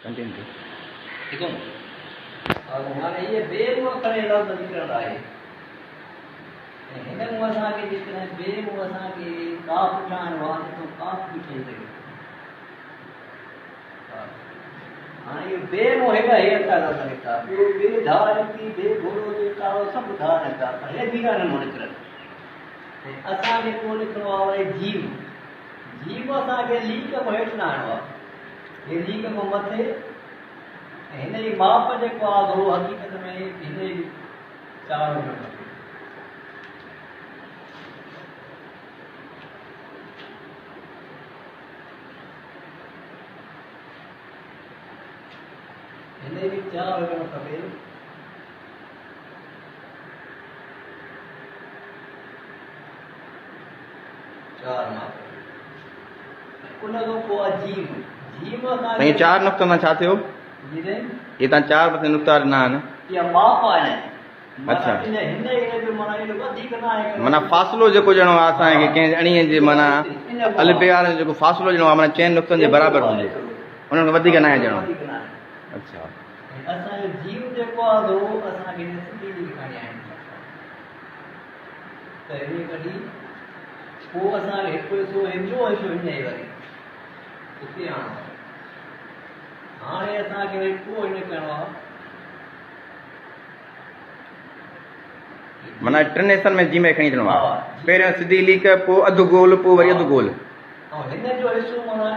Continue ठीक है। और हमारे ये बेमुआ करे लफ्ज़ निकल रहा है हिन मुंह असांखे जेकॾहिं ॿिए मुंह असांखे काफ़ ठाहिणो आहे त काफ़ बि ठही सघे हाणे इहो ॿिए मुंहुं हेॾा हे था लफ़्ज़ निकिता ॿियो ॿिए धार निकिती ॿिए घोड़ो ॿिए कारो सभु धार निकिता पर हे बि कान मूं निकिरनि ऐं असांखे पोइ लिखिणो आहे वरी जीव जीव असांखे लीक खां हेठि न आणिणो आहे हे लीक खां मथे ऐं हिन जी माप जेको आहे थोरो हक़ीक़त में हिन जी 4 हुजणु खपे हिन जी 4 हुजणु खपे उन खां पोइ आहे जीव जीव साईं 4 नुक़्ता में छा थियो ये तव्हां 4 मथे नुक़्ता ॾिना आहिनि इहा माप आहे अच्छा हिन जो माना एॾो वधीक न आहे माना फ़ासिलो जेको ॼणो आहे असांखे कंहिं अणीअ जे माना अलबे वारे जेको फ़ासिलो ॼणो आहे माना 4 नुक़्तनि जे बराबरि हुजे उन खां वधीक न आहे ॼणो अच्छा असांजो जीव जेको आहे थो असांखे सिंधी लिखणी आहे त हिन कढी पोइ असांखे हिकु हिसो ॿियो हिसो हिन जी वरी हिते आणो हाणे असांखे वरी पोइ हिन करिणो आहे माना 3 हिसनि में जी में खणी अचिणो आहे पहिरियों सिधी लीक पोइ अधु गोल पोइ वरी अधु गोल ऐं हिन जो हिसो माना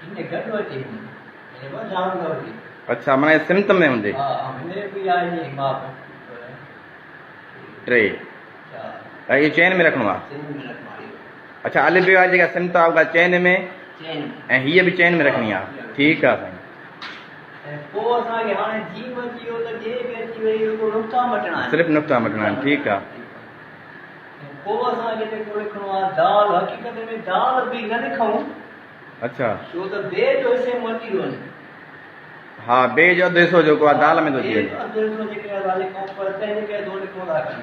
हिन गॾु अचे हिन जाम न हुजे अच्छा माना सिमत में हूंदे हा हिन बि आहे हिन माप 3 ऐं इहो चैन में रखिणो आहे अच्छा अलबे वारी जेका सिमत आहे उहा चैन में ऐं हीअ बि चैन में रखणी आहे ठीकु आहे साईं ऐं पोइ असांखे हाणे जीव अची वियो त जे बि अची वई रुॻो नुक़्ता मटणा आहिनि सिर्फ़ु नुक़्ता मटणा आहिनि ठीकु आहे पोइ असांखे जेको लिखणो आहे दाल हक़ीक़त में दाल बि न लिखूं अच्छा छो त ॿिए जो हिसे में अची थो वञे हा ॿिए जो अधु हिसो जेको आहे दाल में थो अची वञे अधु हिसो जेके आहे लिखूं पर तंहिंजे करे थो लिखूं था कनि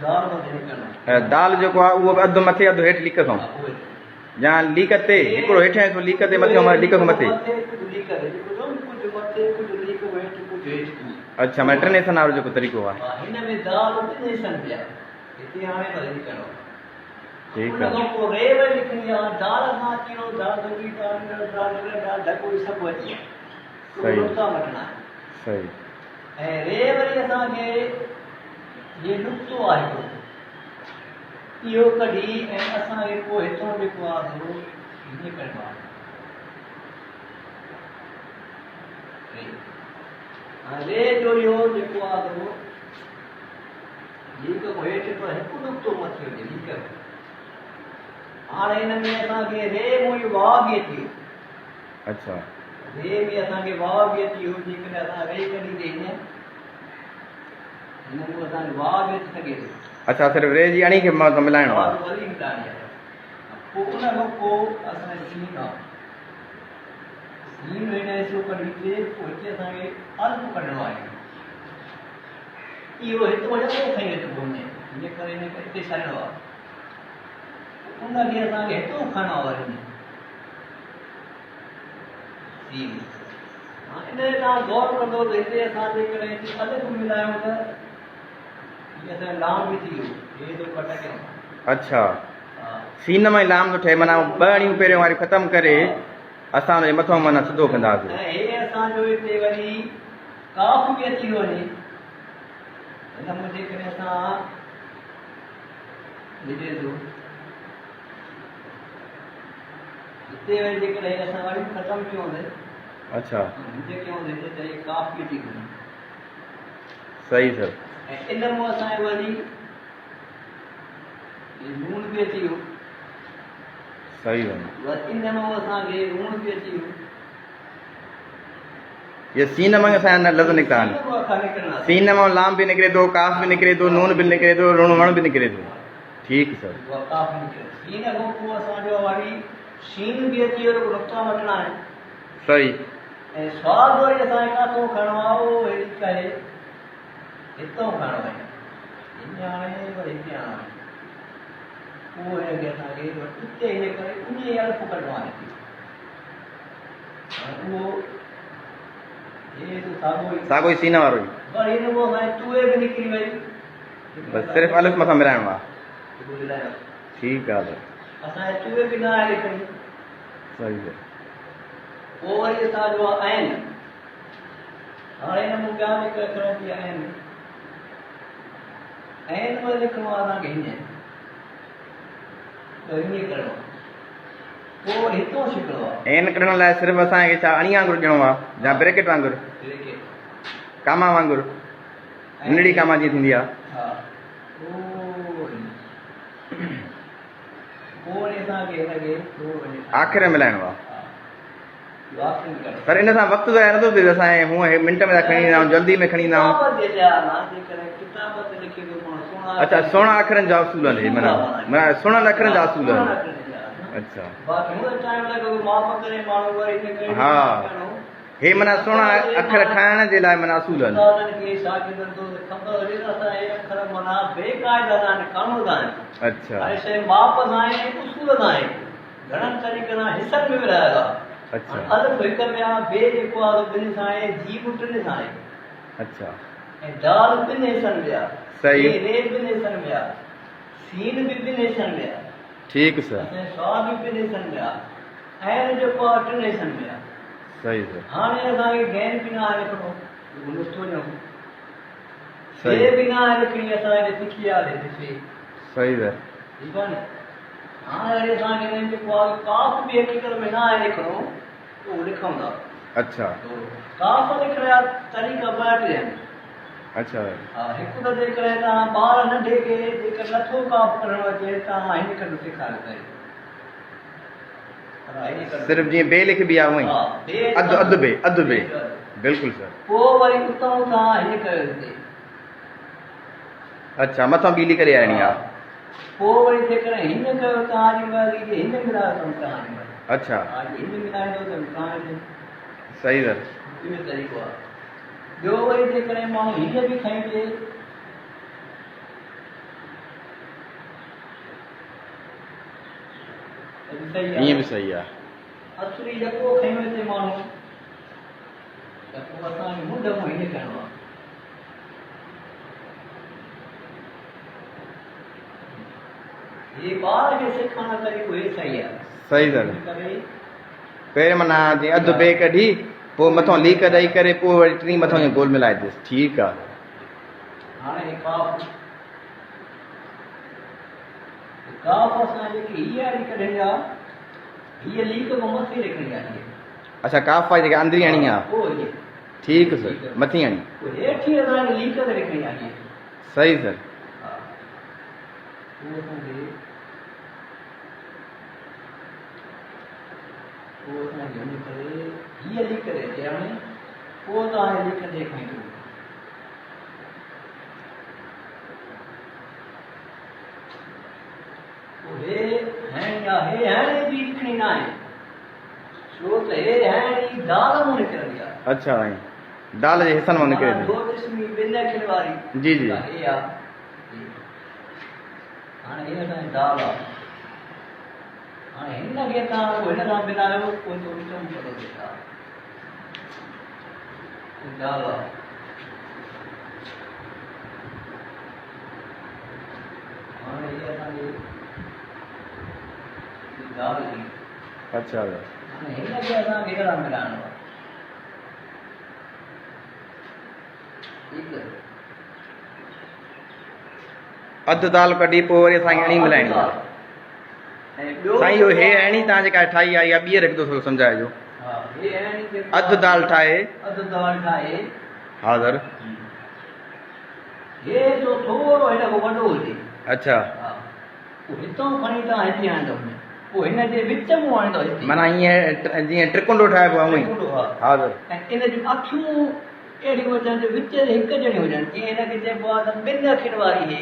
दाल मथे निकिरणो ऐं दाल जेको आहे उहो बि अधु मथे अधु हेठि लीक खां या लीक ते हिकिड़ो हेठि हिसो लीक ते मथे लीक खां मथे अच्छा माना 3 हिसनि वारो जेको तरीक़ो आहे हिन में दाल 3 हिसनि पिया हिते हाणे वरी करिणो ठीकु उन खां पोइ रे वरी लिखणी आहे दाल सां अची वियो दाल दॿी दाल ढको सभु अची सही नुक़्ता मटणा आहिनि सही ऐं रे वरी असांखे इहो नुक़्तो आहे इहो कढी ऐं असांखे पोइ हितां जेको आहे थोरो हीअं करिणो आहे रे जो इहो जेको आहे थोरो लीक खां हेठि पर हिकु नुक़्तो मथे हुजे लीक हाणे हिन में असांखे रे मुंहिंजो वाह बि अची वियो अच्छा रे में असांखे वाह बि अची वियो जेकॾहिं असां रे कढी ते हिन में असांखे वाह बि अची सघे थो अच्छा सिर्फ़ु रे जी अणी खे मिलाइणो आहे वरी मिलाइणी आहे पोइ उन खां पोइ असांखे सीन आहे सीन हिन हिसो कढी ते पोइ हिते असांखे अल्प कढणो आहे इहो हिते वञो खई अचिबो वञे इन करे हिते छॾिणो आहे उनखे असांखे हितो खणणो आहे वरी सीन हाणे इन ते तव्हां गौर कंदो त हिते असां जेकॾहिं अलॻि मिलायूं त असांजो लाम बि थी वियो हे थो कट कयूं अच्छा सीन में लाम थो ठहे माना 2 अणियूं पहिरियों वारियूं ख़तमु करे असां हुनजे मथां माना सिधो कंदासीं ऐं हे असांजो हिते वरी काफ़ बि अची थो वञे हिन में जेकॾहिं असां ॾिजे थो हिते वरी जेकॾहिं असां वरी ख़तमु कयूं अच्छा हिते कयूं हिते त हे काफ़ बि थी वञे सही सर ऐं इन में असांखे वरी लूण बि अची वियो सही इन में असांखे लूण बि अची वियो ये सीन में असांजा लफ़्ज़ निकिता आहिनि सीन में लाम भी निकिरे थो काफ़ भी निकिरे थो नून भी निकिरे थो ऋण वण भी निकिरे थो ठीकु सर सीन खां पोइ असांजो वरी शीन बि अची वियो नुक़्ता वठणा आहिनि सही ऐं स्वाद वरी असांखे किथां खणणो आहे उहो अहिड़ी करे हितां खणणो आहे हिन हाणे वरी हिते आणणो आहे उहो हिनखे असांखे हिते हिन करे उन जी अल्प कढणो आहे वो ये तो सागो साॻो ई सीना वारो ई पर इन वो है तूए भी निकली वई बसि सिर्फ़ु अलिफ़ मथां मिलाइणो आहे बुलाया ठीकु आहे असां तूए भी ना आहे लिखणी सही आहे वो वरी असां जो आहिनि हाणे हिन मूं ॿिया बि करण जी आहिनि में लिखणो आहे असांखे हीअं त हीअं करिणो आहे पोइ हितो छिकिणो आहे एन कढण लाइ सिर्फ़ु असांखे छा अणी वांगुरु ॾियणो आहे या ब्रेकेट वांगुरु कामा वांगुरु नंढड़ी कामा जीअं थींदी आहे हा पोइ असांखे हिनखे आख़िर में मिलाइणो आहे आख़िर में करिणो पर इन सां वक़्तु ज़ाया नथो थिए असां हूअं मिंट में था खणी ईंदा आहियूं जल्दी में खणी ईंदा आहियूं अच्छा सोणा अखरनि जा असूल आहिनि माना माना सुहिणनि अखरनि जा असूल आहिनि अच्छा हा हे माना सुहिणा अखर ठाहिण जे लाइ माना असूल आहिनि अच्छा घणनि तरीक़े सां हिसनि में विरहायल आहे अच्छा अलॻि हिक में आहे बे जेको आहे ॿिनि सां आहे जी बि टिनि सां आहे अच्छा ऐं दाल ॿिनि हिसनि में आहे सही रे ॿिनि हिसनि में आहे सीन बि ॿिनि हिसनि में आहे ठीकु सर ऐं स्वा बि ॿिनि हिसनि में आहे ऐं जेको आहे टिनि हिसनि में आहे सही सर हाणे असांखे गैन बि न आहे लिखणो नुस्ख़ो ॾियूं सही बे बि न आहे लिखणी असांखे सिखी आहे ॾिसी सही सर ठीकु आहे न हाणे वरी असांखे हिननि जेको आहे काफ़ बि हक़ीक़त में न आहे लिखणो उहो लिखूं था अच्छा काफ़ लिखण जा तरीक़ा ॿ टे आहिनि अच्छा हा हिकु त जेकॾहिं तव्हां ॿार नंढे खे जेकर नथो काफ़ करणु अचे तव्हां हिन करे सेखारे करे सिर्फ़ु जीअं बे लिखबी आहे उअं ई अधु अधु बे बिल्कुलु सर पोइ वरी उतां तव्हां हिन करे हिते अच्छा मथां बीली करे आइणी आहे पोइ वरी जेकॾहिं हिन कयो तव्हांजी मर्ज़ी के हिन मिलायो अथऊं तव्हांजी मर्ज़ी अच्छा हिन मिलाईंदो त तव्हांखे सही सर इहो तरीक़ो आहे ॿियो वरी जेकॾहिं माण्हू हीअ बि खईंदे ईअं बि सही आहे असली यको खयूं हिते माण्हू त पोइ असांखे मुंड मां हीअं करिणो आहे ये ॿार खे सिखण जो तरीक़ो हे सही आहे सही सर करे पहिरें माना जीअं अधु बे कढी पोइ मथां लीक ॾेई करे पोइ वरी टी मथां ईअं गोल मिलाए ॾिस ठीकु आहे हाणे काफ़ असां जेकी हीअ वारी कढणी आहे हीअ लीक खां मथे लिखणी आहे अच्छा काफ़ आहे जेका अंदरी हणी आहे पोइ हीअ ठीकु सर मथी हणी पोइ हेठि असांखे लीक ते लिखणी आहे हीअ सही सर हा पोइ असांखे वञी करे हीअ लीक ते अचे हाणे पोइ तव्हांखे लीक ते खईंदो हे हैणी आहे हे हैणी बि लिखणी न आहे छो त हे हैणी दाल मां निकिरंदी आहे अच्छा ऐं दाल जे हिसनि मां निकिरे थी दो क़िस्मी ॿिनि अखियुनि वारी जी जी हे आहे हाणे हे असांजी दाल आहे हाणे हिनखे तव्हां हिन सां मिलायो पोइ थोरो विच में पतो थिए दाल आहे हाणे हे असांजी दाल जी अच्छा हाणे हिनखे असांखे हिन सां मिलाइणो आहे ठीकु आहे अधु दाल कढी पोइ वरी असांखे अणी मिलाइणी आहे साईं इहो हे अहिड़ी तव्हां जेका ठाही आहे इहा ॿीहर हिकु दफ़ो सम्झाइजो अधु दाल ठाहे हा सर हे जो थोरो हिन खां वॾो हुजे अच्छा पोइ हितां खणी तव्हां हिते आणींदव पोइ हिन जे विच में आणींदव माना ईअं जीअं ट्रिकुंडो ठाहिबो आहे उअं ई हा सर ऐं इन जूं अखियूं अहिड़ियूं हुजनि जो विच ते हिकु ॼणियूं हुजनि जीअं हिनखे चइबो आहे त ॿिनि अखियुनि वारी हे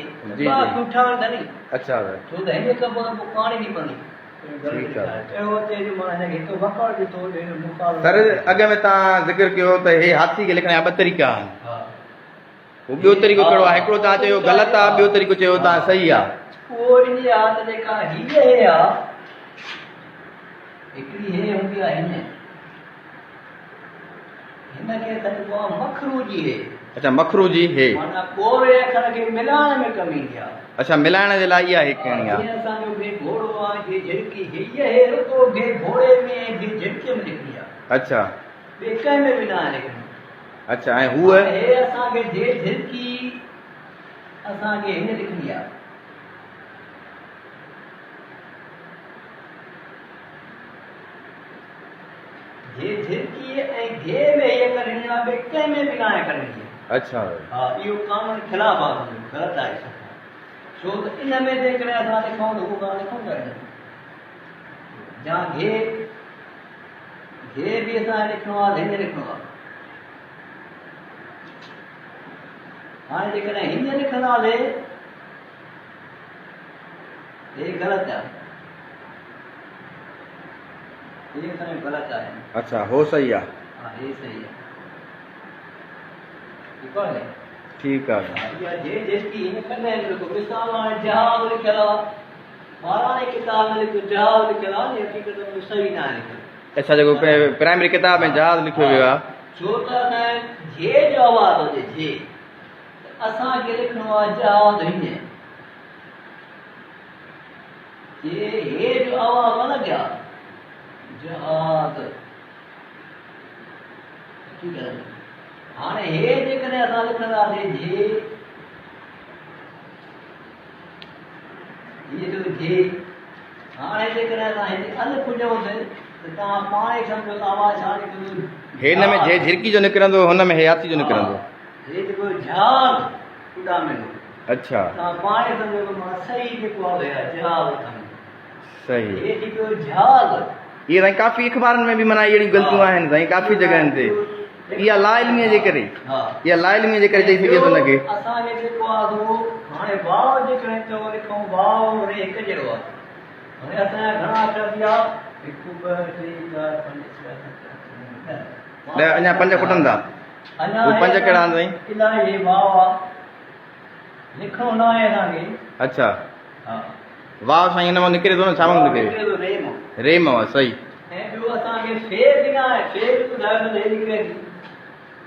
अखियूं ठहनि त नी अच्छा सर छो त हिन खां पोइ पाणी थी पवंदी सर अॻ में तव्हां ज़िक्र कयो त हे हाथी खे लिखण जा ॿ तरीक़ा आहिनि ॿियो तरीक़ो कहिड़ो आहे हिकिड़ो तव्हां चयो ग़लति आहे ॿियो तरीक़ो चयो तव्हां सही आहे पोइ इन जी आहे त जेका हीअ आहे हिकिड़ी हे हूंदी आहे हिन हिनखे चइबो आहे मखरूजी हे। अच्छा मखरूजी हे माना कोरे अखर खे मिलाइण में कमी ईंदी आहे। अच्छा मिलाइण जे लाइ इहा हे करणी आहे जीअं असांजो बे घोड़ो आहे जे झिड़की हीअ हे रुॻो बे घोड़े में जे झिड़कीअ में लिखणी आहे। अच्छा ॿिए कंहिं में बि न आहे लिखणी। अच्छा ऐं हूअ हे असांखे जे झिड़की असांखे हिन लिखणी आहे। जे झिड़की ऐं घे में हीअ करणी आहे ॿिए कंहिं में बि न आहे करणी आहे। अच्छा हा इहो कानून ख़िलाफ़ आहे ग़लति आहे छो त इन में जेकॾहिं असां लिखूं त उहो ॻाल्हि लिखूं था या घे बि असां लिखिणो आहे हिन लिखिणो आहे। हाणे जेकॾहिं हिन लिखंदासीं हे ग़लति आहे। हे असांजो ग़लति आहे। अच्छा हो सही आहे हा हे सही आहे। ठीकु आहे ठीकु आहे इहा जे जेकी हिन कॾहिं लिखो मिसाल हाणे जहाज़ लिखियलु आहे ॿारहां किताब में लिखियो जहाज़ लिखियलु आहे हक़ीक़त में सही न आहे लिखियलु। अच्छा जेको प्राइमरी किताब में जहाज़ लिखियो वियो आहे छो त असांजे जे जो आवाज़ हुजे जे असांखे लिखिणो आहे जहाज़ हीअं जे हे जो आवाज़ अलॻि आहे जहाज़। ठीकु आहे हाणे हे जेकॾहिं असां लिखंदासीं जे हीअ जो जे हाणे जेकॾहिं असां हिते अलिफ हुजूंसि त तव्हां पाण ई सम्झो आवाज़ छा निकिरंदो। हे हिन में जे झिरकी जो निकिरंदो हुन में हयाती जो निकिरंदो। हे जेको जहाज़ उॾामियो अच्छा तव्हां पाण ई सम्झो त मां सही जेको आहे जहाज़ सही हे जेको जहाज़ इहे साईं काफ़ी अख़बारनि में बि माना अहिड़ियूं ग़लतियूं आहिनि साईं काफ़ी जॻहियुनि ते इहा ला इल्मीअ जे करे इहा ला इल्मीअ जे करे चई सघे थो हुनखे। असांखे जेको आहे हाणे वाव जेकॾहिं चओ लिखूं वाव रे हिकु जहिड़ो आहे हाणे असांजा घणा अखर थिया 1 2 3 4 5 6 7 अञा 5 खुटंदा अञा उहे 5 कहिड़ा आहिनि साईं? इलाही हे वाव आहे लिखणो न आहे असांखे। अच्छा हा वाह साईं हिन मां निकिरे थो न छा मां निकिरे रेम आहे सही। ऐं ॿियो असांखे फे बि न आहे फे बि ॿुधायो त हे निकिरे थी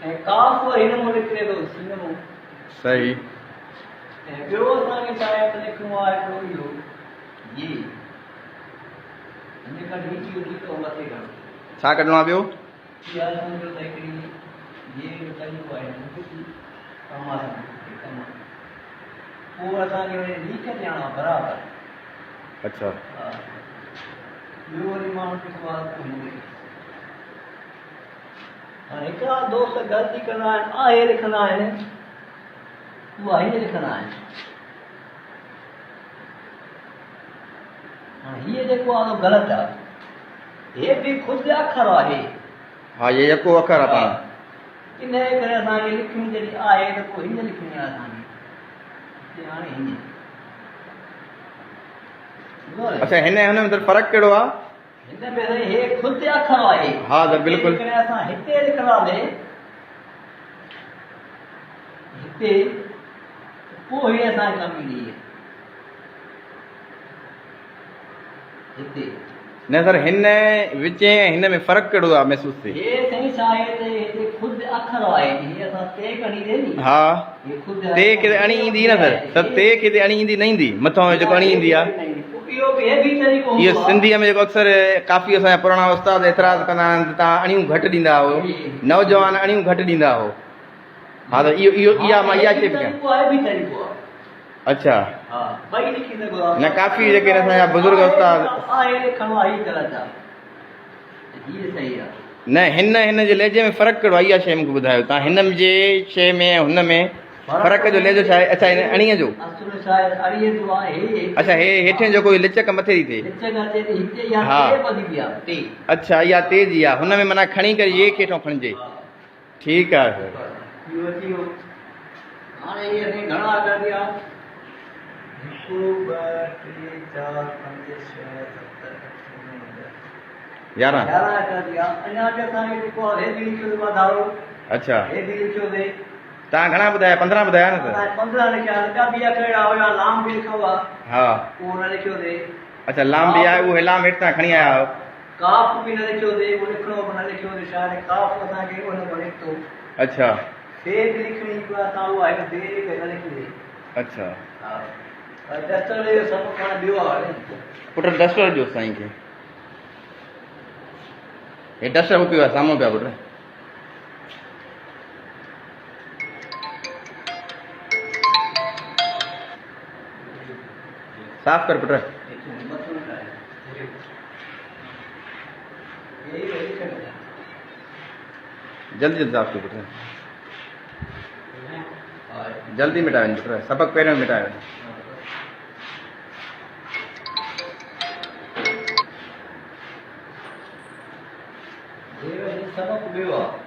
ऐं काफ़ हिन मां निकिरे थो सिन मां सही। ऐं ॿियो असांखे छा आहे त लिखणो आहे हिकिड़ो इहो ये हिन खां नीची हुजी त मथे करणो छा कढणो आहे ॿियो इहा सम्झो त हिकिड़ी ये तरीक़ो आहे पोइ असांखे वरी लीक ॾियणो आहे बराबरि। अच्छा ॿियो वरी माण्हू ॾिसो आहे हाणे हिकिड़ा दोस्त ग़लती कंदा आहिनि आहे लिखंदा आहिनि उहा हीअं लिखंदा आहिनि। हाणे हीअ जेको आहे ग़लति आहे हे बि ख़ुदि अखर आहे। हा ये यको अखर आहे पाण इन करे असांखे लिखणी जॾहिं आहे त पोइ हीअं लिखणी आहे असांखे हाणे हीअं। अच्छा हिन में त फ़र्क़ु कहिड़ो आहे? हिन में साईं हे ख़ुदि अखर आहे। हा त बिल्कुलु असां हिते लिखंदासीं हिते पोइ हे असांखे कमु ईंदी हिते न सर हिन विच हिन में फ़र्क़ु कहिड़ो आहे महसूसु थिए? हे साईं छा आहे त हिते ख़ुदि अखर आहे हे असां ते खणी ॾे नी हा हे ख़ुदि ते किथे अणी ईंदी न सर ते किथे अणी ईंदी न ईंदी मथां जेको अणी ईंदी आहे इहो बि तरीक़ो इहो सिंधीअ में जेको अक्सर काफ़ी असांजा पुराणा उस्ताद एतिराज़ कंदा आहिनि त तव्हां अणियूं घटि ॾींदा हुओ नौजवान अणियूं घटि ॾींदा हुओ। हा त इहा मां इहा चई पिया। अच्छा न काफ़ी जेके असांजा बुज़ुर्ग उस्ताद न हिन जे लहजे में फ़र्क़ु कहिड़ो आहे इहा शइ मूंखे ॿुधायो तव्हां हिन जे शइ में हुन में फ़र्क़ु जो लहजो छा आहे? अच्छा हिन अणीअ जो अच्छा हे हेठियों जेको लिचक मथे थी थिए हा अच्छा इहा तेज़ी आहे हुन में माना खणी करे ये हेठों खणिजे। ठीकु आहे सर हाणे इहे घणा अघ थिया 1 2 3 4 5 6 7 8 9 10 11 अघ थिया। अञा बि असांखे जेको आहे हे बि लिखियो वधारो अच्छा हे बि लिखियो थिए तव्हां घणा ॿुधाया 15 ॿुधाया न सर 15 लिखिया ॿिया बि कहिड़ा हुया लाम बि लिखियो आहे हा उहो न लिखियो थिए। अच्छा लाम बि आहे उहो लाम हेठि तां खणी आया आहियो काफ बि न लिखियो थिए उहो लिखणो बि न लिखियो थिए इशारे काफ असांखे उन को निकितो अच्छा फेर लिखणी को असां उहा हिन फेर खे न लिखी अच्छा हा डस्टर जो सभु पाण ॿियो आहे पुट डस्टर जो साईं खे हे डस्टर पियो आहे साम्हूं पिया पुट साफ़ कर पुट जल्दी साफ़ कर पुट जल्दी मिटायो पुट सबक पहिरियों मिटायो सबक ॿियो आहे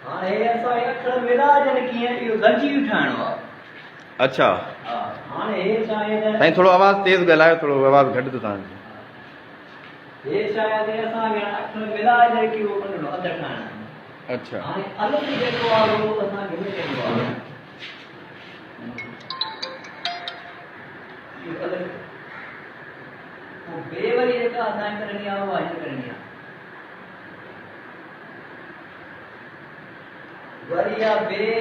हाणे असांखे अखर मिलाजनि कीअं इहो गंजी ठाहिणो आहे अच्छा हा हाणे हे शायदि साईं थोरो आवाज़ तेज़ ॻाल्हायो थोरो आवाज़ घटि थो तव्हांजो हे शायदि असांखे अखर मिलाजनि की उहो कढणो अधु ठाहिणो अच्छा हाणे अलॻि जेको आहे उहो असांखे मिलंदो आहे इहो अलॻि पोइ ॿिए वरी जेका असांखे करणी आहे उहा हीअं करणी आहे वरी या ॿिए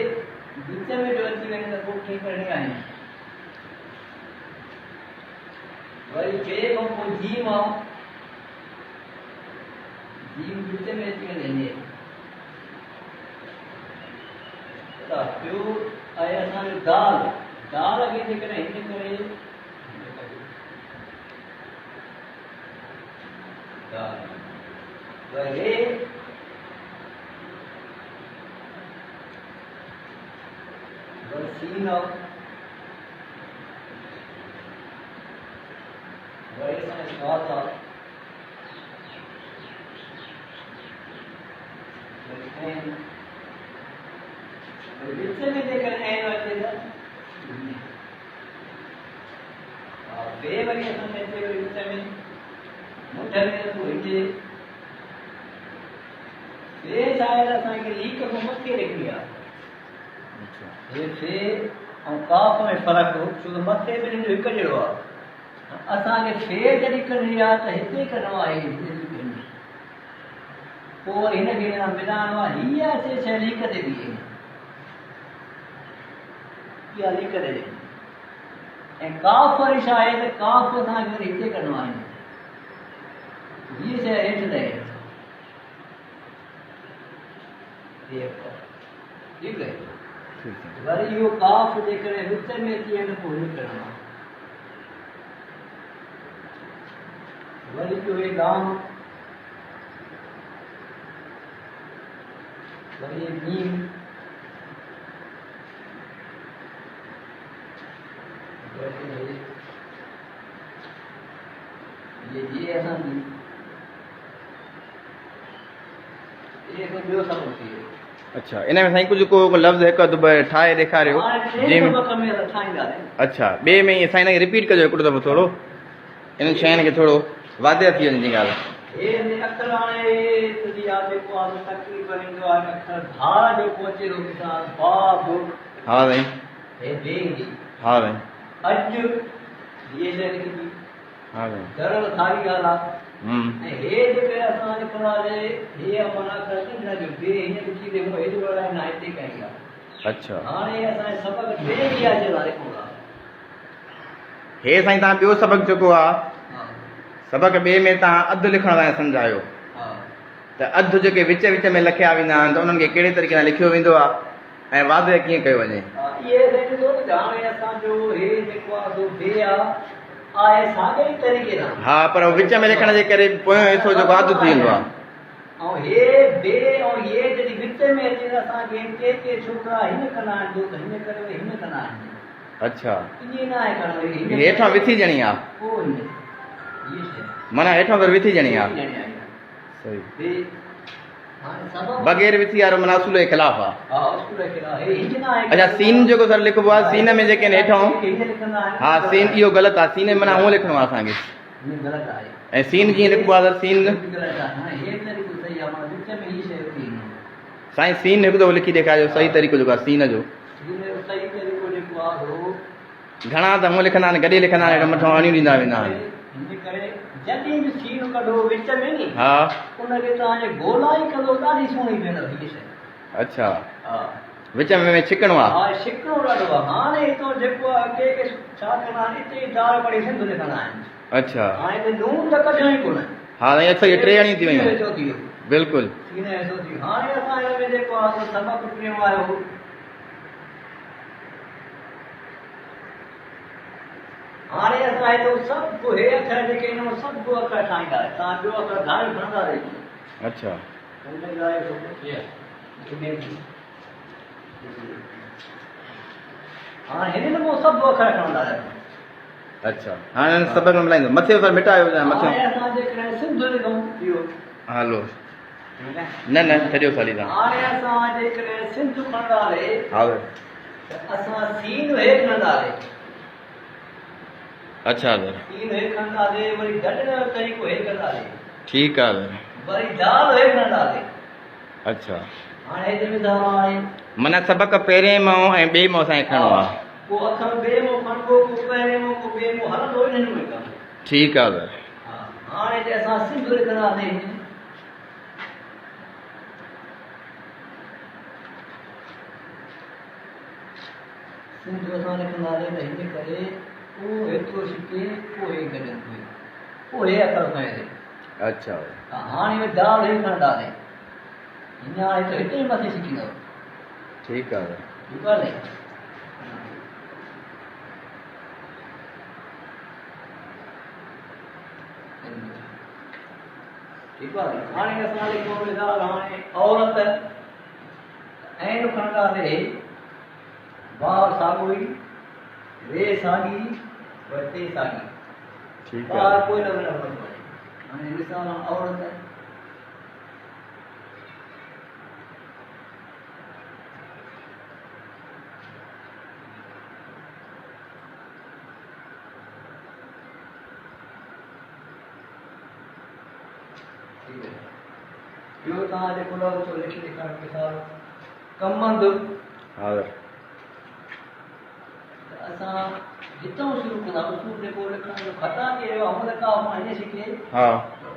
विच में जो अची वञे त पोइ कीअं करणी आहे वरी ॿिए खां पोइ जीम आहे जीम विच में अची वञे ॿियो आहे असांजो दाल दाल खे जेकॾहिं हिन करे वरी सीन आहे वरी असांजो स्वाद आहे विच में जेकॾहिं ऐन अचे त ॿिए वरी असांखे अचे वरी विच में मुठ में पोइ हिजे ॿिए शायदि असांखे लीक खां मथे लिखणी आहे हे फे ऐं काफ में फ़र्क़ु हो छो त मथे ॿिन्हिनि जो हिकु जहिड़ो आहे असांखे फे जॾहिं करणी आहे त हिते करिणो आहे पोइ वरी हिनखे मिलाइणो आहे हीअ अचे शइ लीक ते बीहे इहा लीक ते ऐं काफ वरी छा आहे त काफ असांखे वरी हिते करिणो आहे हीअ शइ हेठि त हेठि ठीकु आहे वरी इहो काफ जेकॾहिं विच में अची वञे त पोइ हीअं करिणो आहे वरी इहो हे गाम वरी ये मीम ये असांजी ये को ॿियो सबक थी वियो अच्छा इन में साईं कुझु को लफ़्ज़ हिकु अधु ॿ ठाहे ॾेखारियो जंहिंमें अच्छा ॿिए में ईअं साईं हिनखे रिपीट कजो हिकिड़ो दफ़ो थोरो इन्हनि शयुनि खे थोरो वादे थी वञे जी ॻाल्हि हे अखर हाणे तुंहिंजी यादि जेको आहे तकलीफ़ ईंदो आहे अखर धा जेको अचे थो ॾिसां बाब हा साईं हे बेंगी हा साईं अॼु ये शइ लिखी हा साईं सरल सारी ॻाल्हि आहे ऐं हे जेके असां लिखंदासीं हे माना करनि न जो ॿिए हीअं लिखी ॾे मूं हेॾो न हिते कई आहे अच्छा हाणे असांजे सबक ॿिए इहा जे लाइ लिखूं था हे साईं तव्हां ॿियो सबक़ु जेको आहे सबक़ ॿिए में तव्हां अधु लिखण लाइ सम्झायो त अधु जेके विच विच में लिखिया वेंदा आहिनि त उन्हनि खे कहिड़े तरीक़े सां लिखियो वेंदो आहे ऐं वाज़े कीअं कयो वञे इहे हाणे असांजो हे जेको आहे सो बे आहे साॻे ई तरीक़े सां हा पर विच में लिखण जे करे पोयों हिसो जेको अधु थी वेंदो आहे ऐं हे बे ऐं हे जॾहिं विच में अचे त असांखे के छोकिरा हिन कंदा आहिनि दोस्त हिन करे हिन कंदा आहिनि अच्छा ईअं न आहे करणो हेठां विथी ॼणी आहे पोइ माना हेठां पर विथी ॼणी आहे सही बग़ैर विथी वारो माना उसूल जे ख़िलाफ़ आहे अच्छा सीन जेको सर लिखबो आहे सीन में जेके आहिनि हेठां हा सीन इहो ग़लति आहे सीन माना हूअं लिखणो आहे असांखे ऐं सीन जीअं लिखबो आहे सर सीन साईं सीन हिकु दफ़ो लिखी ॾेखारियो सही तरीक़ो जेको आहे सीन जो। सही तरीक़ो जेको आहे उहो घणा त हूअं लिखंदा आहिनि, गॾे लिखंदा आहिनि, मथां अणियूं ॾींदा वेंदा आहिनि। हिन करे जॾहिं बि सीन कढो विच में नी, हा उनखे तव्हांजे गोलाई कंदो ॾाढी सुहिणी वेंदव हीअ शइ। अच्छा, हा विच में छिकणो आहे। हा छिकणो ॾाढो आहे। हाणे हितां जेको आहे के छा कंदा आहिनि, हिते ई दाल पड़ी सिंध लिखंदा आहिनि। अच्छा, हाणे त नून त कढियो ई कोन। हा साईं असां इहे टे अणियूं थी वयूं। ऐसो थी वियो, बिल्कुलु। सीन ऐसो थी वियो। हाणे असां हिन में जेको आहे सो सबक़ु टियों आयो, हाणे असां हेॾो सभु हे अखर जेके आहिनि उहे सभु अखर ठाहींदा। तव्हां ॿियो अखर दाल खणंदा रहिजो। अच्छा, हाणे हिन में सभु अखर खणंदा रहिजो। अच्छा, हाणे सबक़ में मिलाईंदो। मथे सर मिटायो मथे। हाणे असां जेकॾहिं सिंध लिखूं इहो, हलो न न छॾियो साली तव्हां। हाणे असां जेकॾहिं सिंध खणंदासीं, हा त असां सीन हेठि खणंदासीं। अच्छा सर, सीन हेठि खणंदासीं, वरी गॾु जो तरीक़ो हेठि कंदासीं, ठीकु आहे। वरी दाल हेठि खणंदासीं। अच्छा, हाणे हेठि में दाल आहे, माना सबक़ पहिरें मां ऐं ॿिए मां असांखे खणणो आहे। को अखर ॿिए मां खणबो, को पहिरें मां, को ॿिए मां, हलंदो ई हिन में कमु। ठीकु आहे सर। हा, हाणे हिते असां सिंध लिखंदासीं। सिंध असां लिखंदासीं त हिन करे उहो हेतिरो छिके, पोइ गॾु पोइ हे अखर खणे। अच्छा, हाणे में दाल हेठि खणंदासीं। हिन हाणे त हिते ई मथे छिकींदव। ठीकु आहे। ठीकु आहे न? ठीकु आहे। हाणे असां लिखूं दाल। हाणे औरत ऐं खणंदासीं, वाव साॻी, रे साॻी, टे साॻी। ठीकु आहे। कोई न वञे। हाणे ॾिसां औरत, ॿियो तव्हां जेको थो लिखी ॾेखारियो मिसाल कमंद। हा असां हितां शुरू कंदा। उसूल जेको लिखण जो खताती जो हुन काफ़ मां ईअं छिके। हा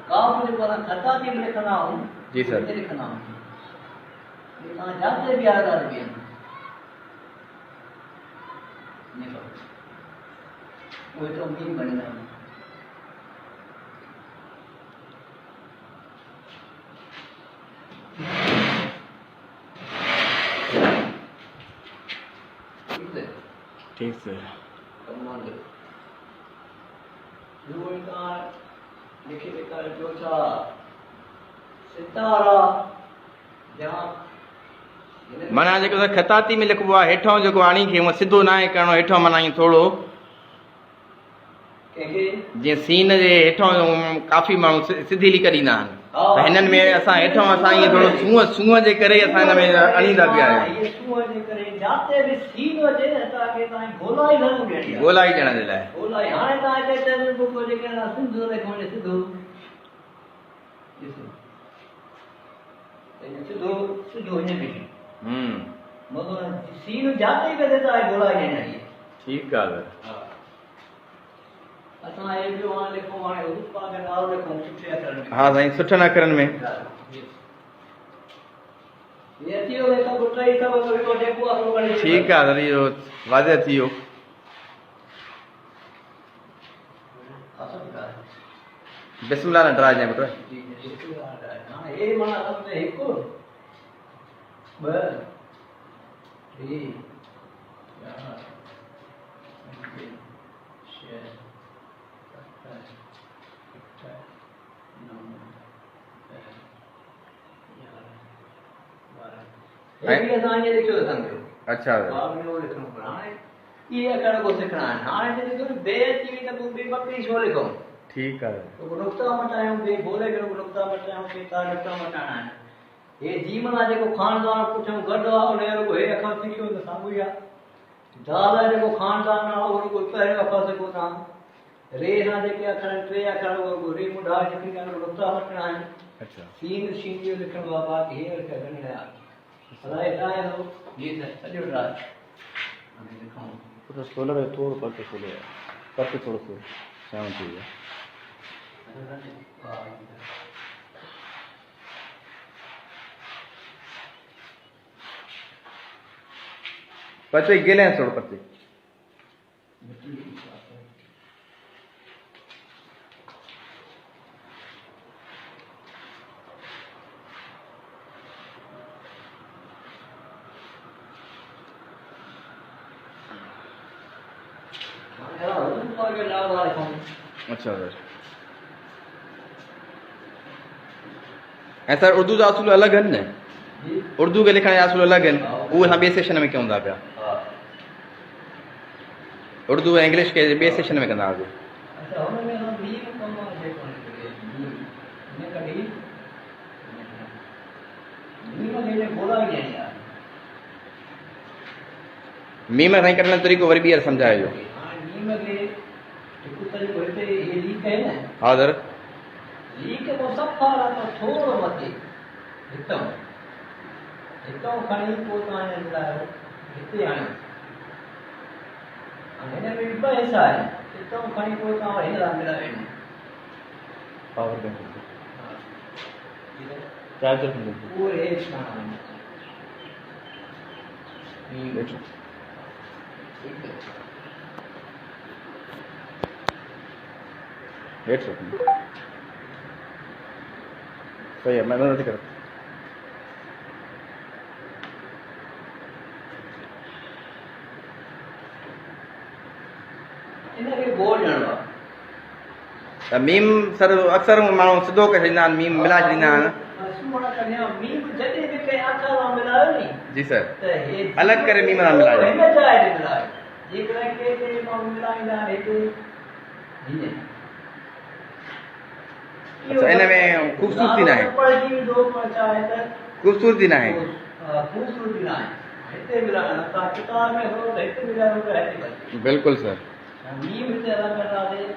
काफ़ जेको असां खताती में लिखंदा आहियूं, जी सर, हिते लिखंदा आहियूं। तव्हां जाते बि आज़ाद बि आहिनि, उहो एतिरो मीन बणींदा आहिनि। ठीक सर। लिखी ॾेखारियो छा सितारा। माना जेको खताती में लिखबो आहे हेठां जेको आणी खे सिधो न आहे करिणो, हेठां माना ईअं थोरो जीअं सीन जे हेठां काफ़ी माण्हू सिधी लिक ॾींदा आहिनि, त हिननि में असां हेठां असां ईअं थोरो सूंहं सूंहं जे करे असां हिन में अणींदा पिया आहियूं। गोलाई ॾियण जे लाइ। ठीकु आहे। हा साईं, सुठनि अखरनि में। ठीकु आहे सर, इहो वाज़िह थी वियो। बिस्मिल्लाह न डराइजांइ पुट। अच्छा ठीकु आहे। हे जीवन आहे जेको खानदान पुठियां गॾु आहे, उन जो हे अखर सिखियो त साॻियो ई आहे। दाल जेको खानदान आहे उहो रुॻो पहिरियों अखर सिखो तव्हां। रे सां जेके अखर आहिनि, टे अखर रे मुंडा जेके नुक़्ता वठणा आहिनि। सीन शीन जो लिखणो आहे, बाक़ी हे अखर घणी आया। अलाए ट्राई हो ये सॼो ट्राई हाणे ॾेखाऊं थोड़ा सोलर है, थोड़ा परते सोलर है, परते थोड़ा सो साउंड चाहिए। परते गेले हैं थोड़ा परते। अच्छा सर, ऐं सर उर्दू जा असूल अलॻि आहिनि न, उर्दू के लिखण जा असूल अलॻि आहिनि, उहे असां ॿिए सेशन में कयूं था पिया। उर्दू ऐं इंग्लिश के ॿिए सेशन में कंदा हुआसीं। मीम साईं करण जो तरीक़ो वरी ॿीहर सम्झाइजो। हा सर, लीक को सफ़ा रखो थोड़ो मथे हितम हितम खणी को ताने मिलायो हिते आयो हिन में भी ॿ हिस्सा आहिनि हितम खणी को तां हिन ला मिलायो हिन पावर बैंक चार्जर पूरे हेठि खणो देखो हेठ रखो, सही है, मैं नहीं करता। इनखे बोल ॾियणो आहे मीम सर अक्सर माण्हू सिधो करे छॾींदा आहिनि, मीम मिलाए छॾींदा आहिनि। मीम जॾहिं बि कंहिं अखर सां मिलायो नी जी सर, त हे अलॻि करे मीम सां मिलाइजो। हिन जाइ ते मिलायो जेकॾहिं के माण्हू मिलाईंदा आहिनि हिते हीअं अच्छा, इन में ख़ूबसूरती न आहे, ख़ूबसूरती न आहे। ख़ूबसूरती न आहे हिते मिलाइण तव्हां किताब में हो त हिते मिलायो त हिते बचे बिल्कुलु सर। मीम हिते अलॻि कंदासीं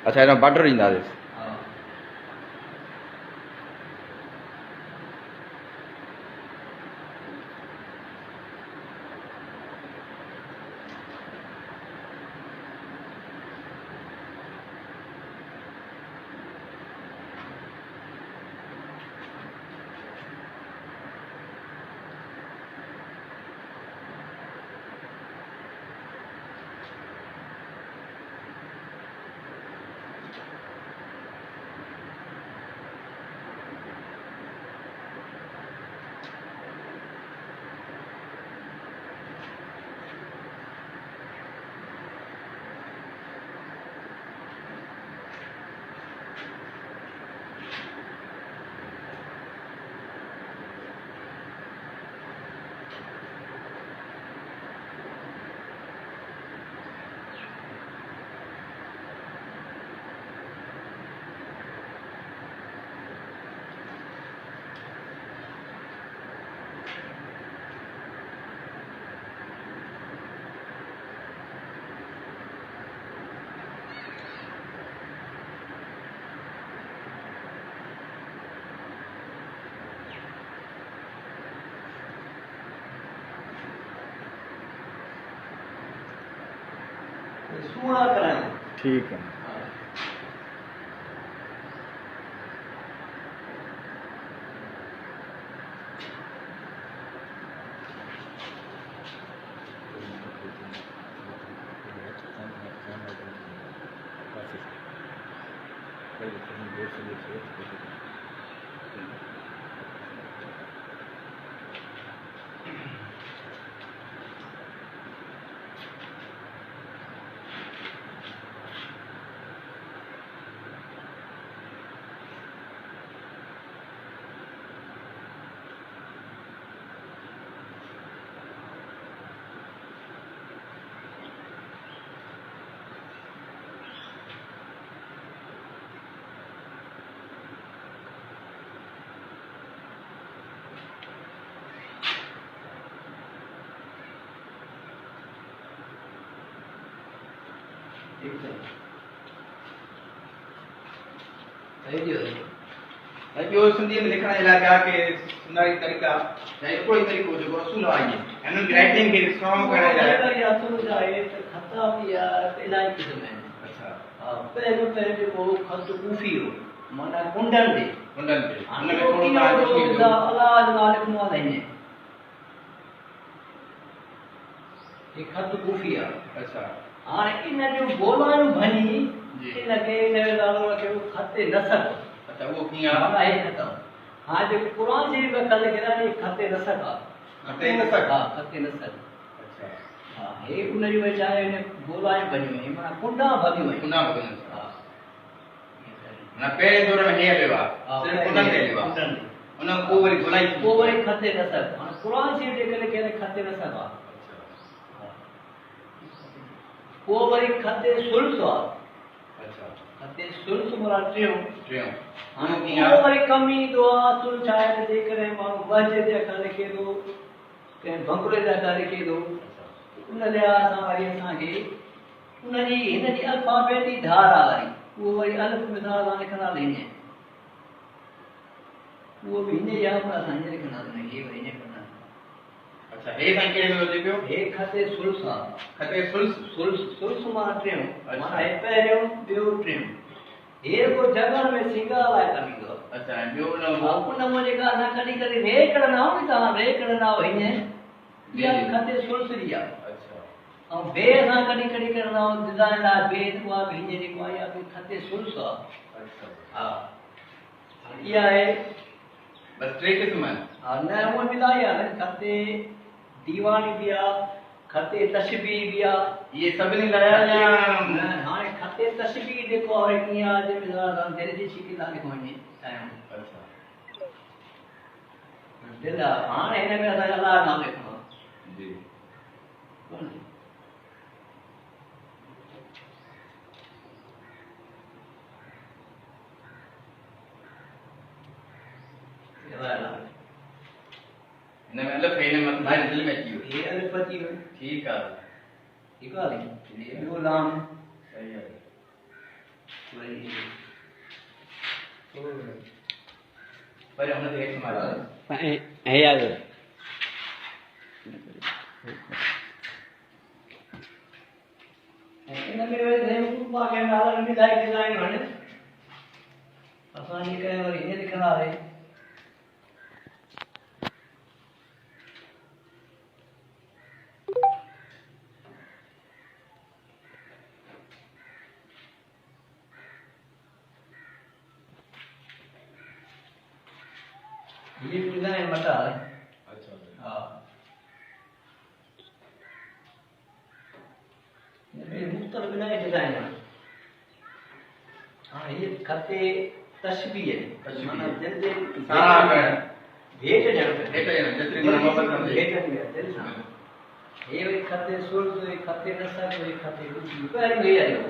अच्छा, हिन बॉर्डर ईंदासीं। सूड़ा करायूं ठीक है। ॿियो सिंधीअ में लिखण जे लाइ ॿिया के सुञाणी तरीक़ा या हिकिड़ो ई तरीक़ो जेको असूल आहे हिननि जी राइटिंग खे स्ट्रॉन्ग करण जे लाइ असूल आहे त ख़त बि आहे इलाही क़िस्म आहिनि अच्छा पहिरियों जेको ख़त कूफी हो माना कुंडनि ते हुन में थोरो अलाह जो नालो लिखणो आहे हिन ही ख़त कूफी आहे अच्छा हाणे इन जूं ॿोलायूं भञी इनखे इन जो नालो रखियो ख़त नसक अच्छा उहो कीअं आहे आहे ख़तम हाणे जेको क़ुर शरीफ़ में ख़त लिखियल आहे ख़त नसक आहे ख़त नसक हा ख़त नसक अच्छा हा हे उन जूं वेचारे इन ॿोलायूं भञियूं आहिनि माना कुंडा भॻियूं आहिनि कुंडा भॻियूं हा माना पहिरें दौर में हे हलियो आहे सिर्फ़ु कुंडनि ते हलियो आहे उन खां पोइ वरी घुलाई पोइ वरी ख़त नसक हाणे क़ुर शरीफ़ जेके लिखियल ख़त नसक आहे पोइ वरी ख़त सुल्स आहे अच्छा ख़त सुल्स माना टियों हाणे पोइ कीअं वरी कमु ईंदो आहे सुल्स आहे त जेकॾहिं माण्हू वज ते अखर लिखे थो कंहिं भंगुरे ते अखर लिखे थो उन लिहाज़ सां वरी असांखे उनजी हिन जी अल्फाबेट जी धार आहे वरी उहो वरी अलफ़ मिसाल सां लिखंदासीं हीअं उहो बि हिन जा पर असां हीअं लिखंदासीं हे वरी हीअं कंदासीं अच्छा हे साईं कहिड़े में हुजे पियो हे ख़त सुल्स आहे ख़त सुल्स सुल्स माना टियों माना हे पहिरियों ॿियो टियों हे को जगह में सिंगार लाइ कमु ईंदो आहे अच्छा ॿियो उन में जेका असां कॾहिं कॾहिं रे कढंदा आहियूं न तव्हां रे कढंदा आहियो हीअं इहा ख़त सुल्स जी आहे अच्छा ऐं बे असां कॾहिं कॾहिं कढंदा आहियूं डिज़ाइन लाइ बे उहा बि हीअं जेको आहे इहा बि ख़त सुल्स आहे अच्छा हा इहा आहे बस टे क़िस्म आहिनि हा न उहा बि इलाही आहे न ख़त दीवानी बि आहे ख़त तशबीह बि आहे इहे सभिनी लाइ या हाणे ख़त तशबीह जेको आहे कीअं आहे जंहिंमें दिलि जी शिकिल आहे लिखो वञे चाहियूं अच्छा दिलि आहे हाणे हिन में असांखे अलाह नाम लिखणो आहे जी हिन में अलफ़ हिन में भाई दिलि में अची वियो हे अलिफ अची वियो ठीकु आहे ठीकु आहे ॿियो लाम सही आहे पर हुन ते हेठि मारो हे आयो इन में वरी नालनि में इलाही डिज़ाइनूं आहिनि असां जेकॾहिं वरी हीअं लिखंदासीं ये डिज़ाइन मटा है अच्छा हाँ ये मुख्तलिफ डिज़ाइन है हाँ ये खते तशबीह है माना जल्दी सारा भेट जन जितनी मोहब्बत हम भेट दिल सां ये खते सुल्स खते नसक खते कुछ पहले ही आयो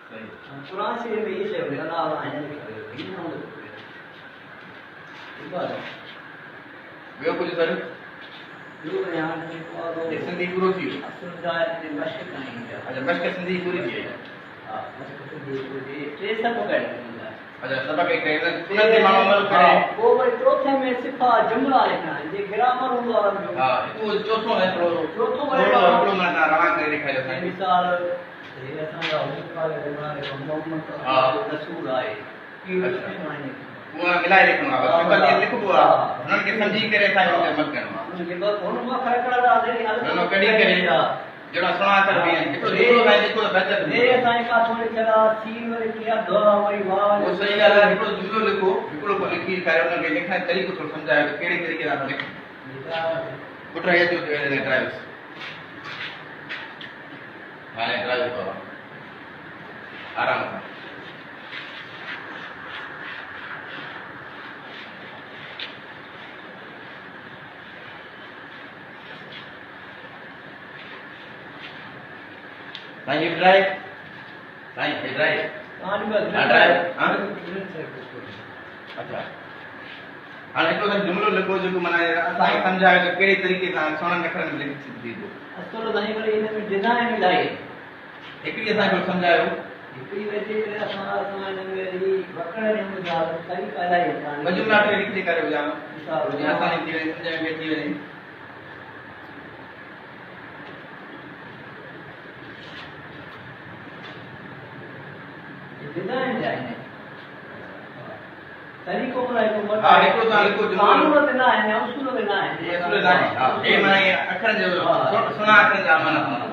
सही कुरान से में ये से अल्लाह है ये ना हो ॿियो कुझु सर ॿियो यहाँ जेको आहे सिंधी पूरो थी वियो असुल जाए मश्क कहीं अच्छा मश्क सिंधी पूरी थी वई हां मश्क सिंधी पूरी टे सब करेंगे अच्छा सबक एक उन ते माण्हू अमल करे वो वरी चौथे में सिफा जुमला लिखना है जे ग्रामर हूंदो आहे हा उहो चोथों है थोरो चोथों हिकिड़ो मां तव्हां रवां करे ॾेखारियो साईं मिसाल हे असांजा हुजूर पाक जमाने मोहम्मद हा रसूल आहे इहो माने उहा मिलाए लिखणो आहे बस सिंपल ये लिखबो आहे हुननि खे सम्झी करे असांखे अमल करणो आहे उनखे बस हुन मां खड़खड़ा न कॾहिं करे जहिड़ा सुणा कर बि आहिनि हिकिड़ो हिकिड़ो भाई जेको बचत हे असांजे का थोड़ी चला सीन वरी किया दुआ वरी वाह वो सही ॻाल्हि आहे हिकिड़ो जुमिलो लिखो हिकिड़ो को लिखी करे हुनखे लिखण जो तरीक़ो थोरो सम्झायो कहिड़े तरीक़े सां लिख पुट हे जो ते ड्राइव हाणे ड्राइव करो आराम सां साईं ये ड्राइव साईं ये ड्राइव अच्छा हाणे हिकिड़ो त जुमिलो लिखो जेको माना असांखे सम्झायो त कहिड़े तरीक़े सां सुहिणनि अखरनि में लिखी सघिजे थो असुल साईं वरी हिन में डिज़ाइन इलाही हिकिड़ी असांखे सम्झायो हिकिड़ी वेझे करे असां हिन में वरी वकड़ ने मुंहिंजा तरीक़ा इलाही आहिनि। मजूर नाटक लिखी करे ॿुधायो जीअं असांजी थी वञे सम्झ में अची वञे। डिज़ाइन जा आहिनि तरीक़ो बनाए को मत हा हिकिड़ो तव्हां लिखो कानून ते न आहिनि उसूल ते न आहिनि हे माना अखरनि जो सुहिणा अखरनि जा माना